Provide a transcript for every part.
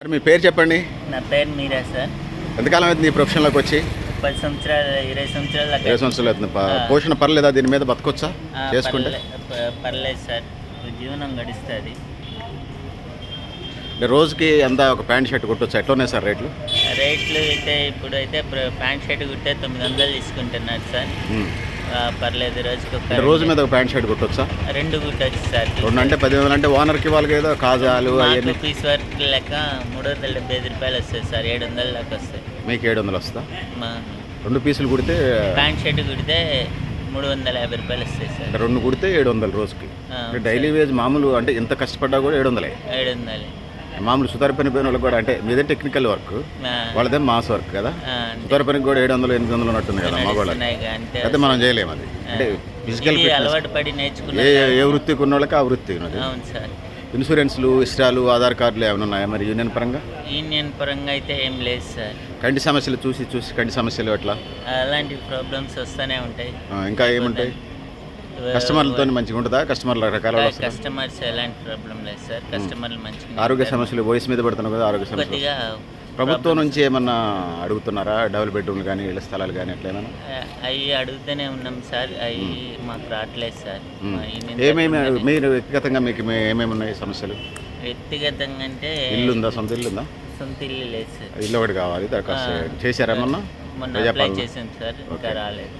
Sir మీ పేరు చెప్పండి. నా పేరు మీరా సార్. ఎంతకాలం అవుతుంది ఈ ప్రొఫెషన్లోకి వచ్చి? 10 సంవత్సరాలు 20 సంవత్సరాలు 20 సంవత్సరాలు అవుతుంది. పోషణ పర్లేదా? దీని మీద బతకొచ్చా చేసుకుంటే? పర్లేదు సార్, జీవనం గడుస్తుంది. అంటే రోజుకి ఎంత ఒక ప్యాంట్ షర్ట్ కుట్టొచ్చా? ఎట్లా ఉన్నాయి సార్ రేట్లు? రేట్లు అయితే ఇప్పుడైతే ప్యాంట్ షర్ట్ కుట్టే 900 తీసుకుంటున్నారు సార్. పర్లేదు. రోజు మీద ఒక ప్యాంట్ షర్ట్ కుట్టొచ్చా? 2 కుట్టచ్చు సార్. 2 అంటే 10,000 అంటే ఓనర్కి వాళ్ళకి ఏదో కాజాలు అవన్నీ పీస్ వర్క్ లెక్క 375 రూపాయలు వస్తాయి సార్. 700 దాకా వస్తాయి. మీకు 700 వస్తా? మా 2 పీసులు కుడితే ప్యాంట్ షర్ట్ కుడితే 350 రూపాయలు వస్తాయి సార్. 2 కుడితే 700 రోజుకి. డైలీ వేజ్ మామూలు అంటే ఎంత కష్టపడ్డా కూడా 700. 700 మామూలు సుతార పని పోయిన వాళ్ళకి కూడా, అంటే మీదే టెక్నికల్ వర్క్, వాళ్ళదే మాస్ వర్క్ కదా. సుతార పనికి కూడా 700 800 ఉన్నట్టుంది కదా మగవాళ్ళకి. అయితే మనం చేయలేము అది. అంటే ఫిజికల్ అలవాటు పడి నేర్చుకున్న ఏ వృత్తికి ఉన్న వాళ్ళకి ఆ వృత్తి ఉన్నది. అవును సార్. ఇన్సూరెన్స్లు, ఇష్టాలు, ఆధార్ కార్డులు ఏమైనా ఉన్నాయా మరి యూనియన్ పరంగా? యూనియన్ పరంగా అయితే ఏం లేదు సార్. కంటి సమస్యలు చూసి కంటి సమస్యలు అట్లా అలాంటి ప్రాబ్లమ్స్ వస్తూనే ఉంటాయి. ఇంకా ఏముంటాయి? కస్టమర్లతో మంచిగా ఉంటుందా? కస్టమర్ల రకాల కస్టమర్స్ ఎలాంటి ప్రాబ్లం లేదు సార్. కస్టమర్లు మంచిగా. ఆరోగ్య సమస్యలు వయసు మీద పడుతున్నావు కదా, ఆరోగ్య సమస్యలు ప్రభుత్వం నుంచి ఏమన్నా అడుగుతున్నారా? డబుల్ బెడ్రూమ్లు కానీ, ఇళ్ల స్థలాలు కానీ అట్లా ఏమైనా? అవి అడుగుతూనే ఉన్నాం సార్. అవి మాకు రావట్లేదు సార్. ఏమేమి మీరు వ్యక్తిగతంగా మీకు ఏమేమి ఉన్నాయి సమస్యలు? వ్యక్తిగతంగా అంటే ఇల్లు ఉందా? సొంత ఇల్లు ఉందా? సొంత ఇల్లు లేదు సార్. ఇల్లు ఒకటి కావాలి. దరఖాస్తు చేశారా? మొన్న అప్లై చేశాను సార్, ఇంకా రాలేదు.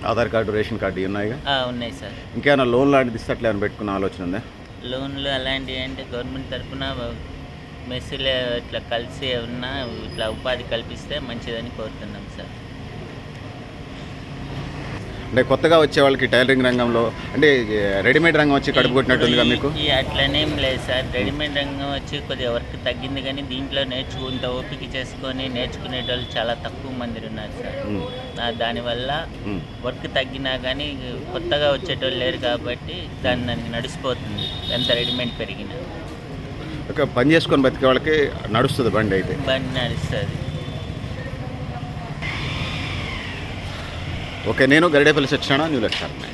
ఆధార్ కార్డు, రేషన్ కార్డు ఉన్నాయిగా? ఉన్నాయి సార్. ఇంకేమైనా లోన్ లాంటిది ఇస్తే అట్లా ఏమైనా పెట్టుకున్న ఆలోచన ఉందా? లోన్లు అలాంటివి అంటే గవర్నమెంట్ తరఫున మెస్సులు ఇట్లా కలిసి ఉన్నా ఇట్లా ఉపాధి కల్పిస్తే మంచిదని కోరుతున్నాం సార్. అంటే కొత్తగా వచ్చే వాళ్ళకి టైలరింగ్ రంగంలో అంటే రెడీమేడ్ రంగం వచ్చి కడుపు కొట్టినట్టుందిగా మీకు? అట్లనేం లేదు సార్. రెడీమేడ్ రంగం వచ్చి కొద్దిగా వర్క్ తగ్గింది, కానీ దీంట్లో నేర్చుకుంటూ ఓపిక చేసుకొని నేర్చుకునేటోళ్ళు చాలా తక్కువ మంది ఉన్నారు సార్. దానివల్ల వర్క్ తగ్గినా కానీ కొత్తగా వచ్చేటోళ్ళు లేరు కాబట్టి దాన్ని నడిచిపోతుంది ఎంత రెడీమేడ్ పెరిగినా. ఒక పని చేసుకొని బతికే వాళ్ళకి నడుస్తుంది బండి. అయితే బండి నడుస్తుంది. ఓకే. నేను గరిడేపల్లి సత్యనారాయణ, న్యూ లక్ష్మీ.